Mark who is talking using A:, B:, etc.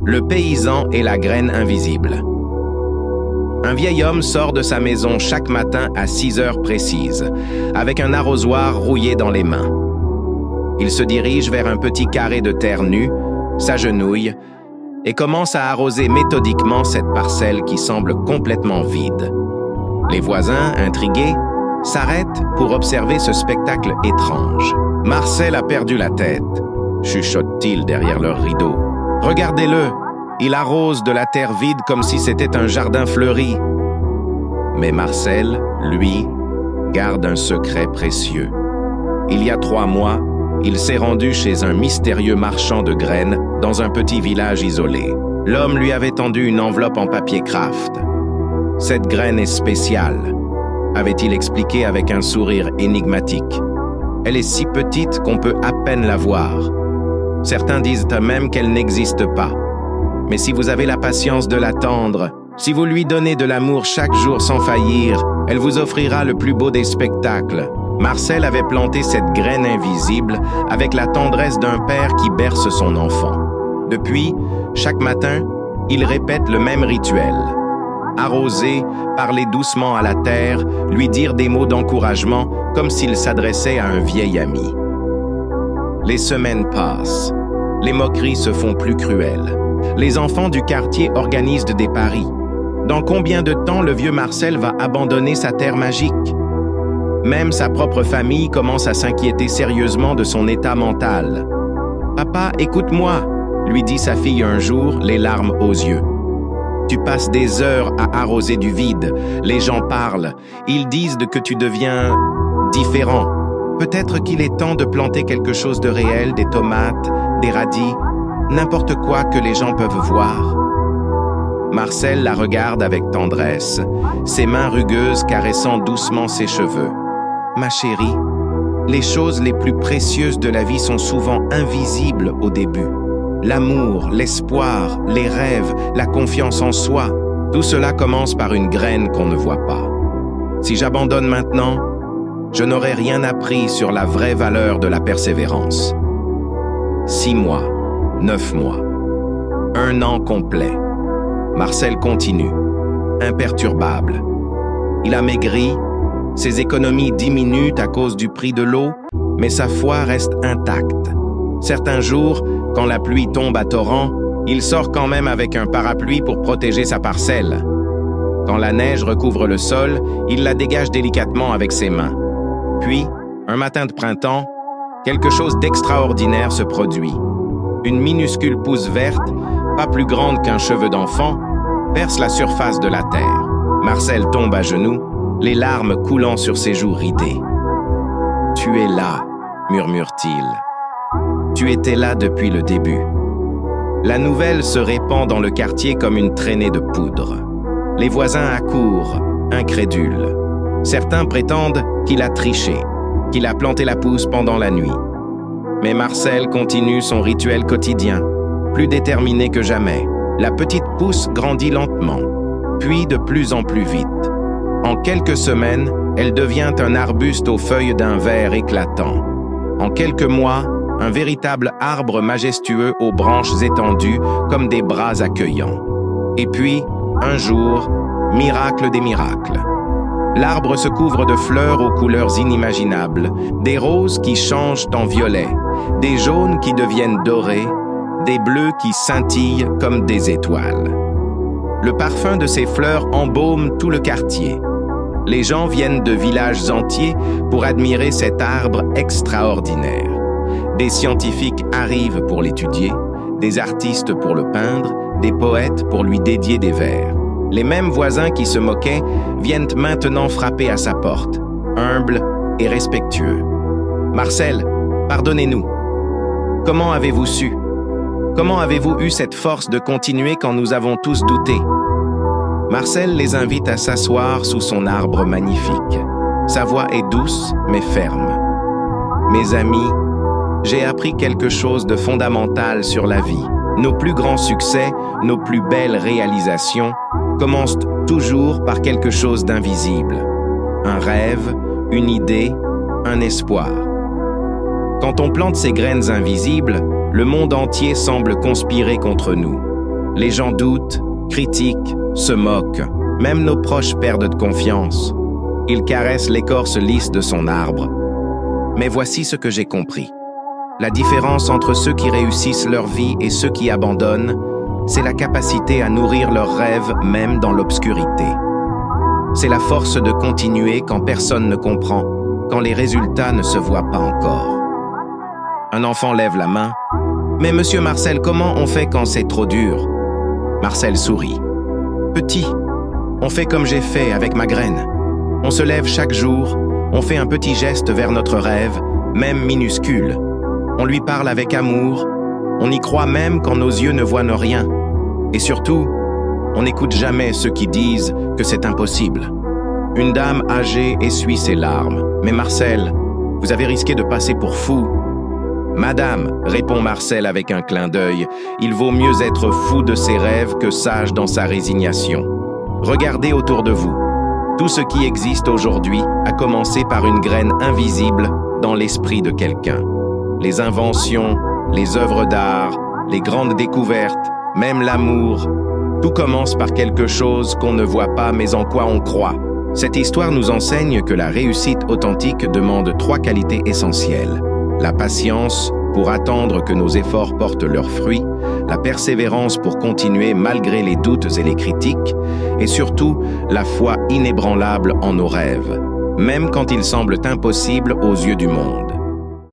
A: Le paysan et la graine invisible. Un vieil homme sort de sa maison chaque matin à 6 heures précises, avec un arrosoir rouillé dans les mains. Il se dirige vers un petit carré de terre nue, s'agenouille et commence à arroser méthodiquement cette parcelle qui semble complètement vide. Les voisins, intrigués, s'arrêtent pour observer ce spectacle étrange. « Marcel a perdu la tête », chuchote-t-il derrière leur rideau. « Regardez-le, il arrose de la terre vide comme si c'était un jardin fleuri. » Mais Marcel, lui, garde un secret précieux. Il y a 3 mois, il s'est rendu chez un mystérieux marchand de graines dans un petit village isolé. L'homme lui avait tendu une enveloppe en papier kraft. « Cette graine est spéciale », avait-il expliqué avec un sourire énigmatique. « Elle est si petite qu'on peut à peine la voir. Certains disent même qu'elle n'existe pas. Mais si vous avez la patience de l'attendre, si vous lui donnez de l'amour chaque jour sans faillir, elle vous offrira le plus beau des spectacles. » Marcel avait planté cette graine invisible avec la tendresse d'un père qui berce son enfant. Depuis, chaque matin, il répète le même rituel. Arroser, parler doucement à la terre, lui dire des mots d'encouragement comme s'il s'adressait à un vieil ami. Les semaines passent. Les moqueries se font plus cruelles. Les enfants du quartier organisent des paris. Dans combien de temps le vieux Marcel va abandonner sa terre magique? Même sa propre famille commence à s'inquiéter sérieusement de son état mental. « Papa, écoute-moi », lui dit sa fille un jour, les larmes aux yeux. « Tu passes des heures à arroser du vide. Les gens parlent. Ils disent que tu deviens différent. Peut-être qu'il est temps de planter quelque chose de réel, des tomates, des radis, n'importe quoi que les gens peuvent voir. » Marcel la regarde avec tendresse, ses mains rugueuses caressant doucement ses cheveux. « Ma chérie, les choses les plus précieuses de la vie sont souvent invisibles au début. L'amour, l'espoir, les rêves, la confiance en soi, tout cela commence par une graine qu'on ne voit pas. Si j'abandonne maintenant, je n'aurai rien appris sur la vraie valeur de la persévérance. » 6 mois, 9 mois, 1 an complet. Marcel continue, imperturbable. Il a maigri, ses économies diminuent à cause du prix de l'eau, mais sa foi reste intacte. Certains jours, quand la pluie tombe à torrent, il sort quand même avec un parapluie pour protéger sa parcelle. Quand la neige recouvre le sol, il la dégage délicatement avec ses mains. Puis, un matin de printemps, quelque chose d'extraordinaire se produit. Une minuscule pousse verte, pas plus grande qu'un cheveu d'enfant, perce la surface de la terre. Marcel tombe à genoux, les larmes coulant sur ses joues ridées. « Tu es là », murmure-t-il. « Tu étais là depuis le début. » La nouvelle se répand dans le quartier comme une traînée de poudre. Les voisins accourent, incrédules. Certains prétendent qu'il a triché, qu'il a planté la pousse pendant la nuit. Mais Marcel continue son rituel quotidien, plus déterminé que jamais. La petite pousse grandit lentement, puis de plus en plus vite. En quelques semaines, elle devient un arbuste aux feuilles d'un vert éclatant. En quelques mois, un véritable arbre majestueux aux branches étendues comme des bras accueillants. Et puis, un jour, miracle des miracles. L'arbre se couvre de fleurs aux couleurs inimaginables, des roses qui changent en violet, des jaunes qui deviennent dorés, des bleus qui scintillent comme des étoiles. Le parfum de ces fleurs embaume tout le quartier. Les gens viennent de villages entiers pour admirer cet arbre extraordinaire. Des scientifiques arrivent pour l'étudier, des artistes pour le peindre, des poètes pour lui dédier des vers. Les mêmes voisins qui se moquaient viennent maintenant frapper à sa porte, humbles et respectueux. « Marcel, pardonnez-nous. Comment avez-vous su? Comment avez-vous eu cette force de continuer quand nous avons tous douté? » Marcel les invite à s'asseoir sous son arbre magnifique. Sa voix est douce mais ferme. « Mes amis, j'ai appris quelque chose de fondamental sur la vie. Nos plus grands succès, nos plus belles réalisations commencent toujours par quelque chose d'invisible. Un rêve, une idée, un espoir. Quand on plante ces graines invisibles, le monde entier semble conspirer contre nous. Les gens doutent, critiquent, se moquent. Même nos proches perdent de confiance. Ils caressent l'écorce lisse de son arbre. Mais voici ce que j'ai compris. La différence entre ceux qui réussissent leur vie et ceux qui abandonnent, c'est la capacité à nourrir leurs rêves même dans l'obscurité. C'est la force de continuer quand personne ne comprend, quand les résultats ne se voient pas encore. Un enfant lève la main. « Mais monsieur Marcel, comment on fait quand c'est trop dur ?» Marcel sourit. « Petit, on fait comme j'ai fait avec ma graine. On se lève chaque jour, on fait un petit geste vers notre rêve, même minuscule. On lui parle avec amour, on y croit même quand nos yeux ne voient rien. Et surtout, on n'écoute jamais ceux qui disent que c'est impossible. » Une dame âgée essuie ses larmes. « Mais Marcel, vous avez risqué de passer pour fou. » « Madame, répond Marcel avec un clin d'œil, il vaut mieux être fou de ses rêves que sage dans sa résignation. Regardez autour de vous. Tout ce qui existe aujourd'hui a commencé par une graine invisible dans l'esprit de quelqu'un. Les inventions, les œuvres d'art, les grandes découvertes, même l'amour, tout commence par quelque chose qu'on ne voit pas mais en quoi on croit. Cette histoire nous enseigne que la réussite authentique demande 3 qualités essentielles. La patience pour attendre que nos efforts portent leurs fruits, la persévérance pour continuer malgré les doutes et les critiques, et surtout la foi inébranlable en nos rêves, même quand ils semblent impossibles aux yeux du monde.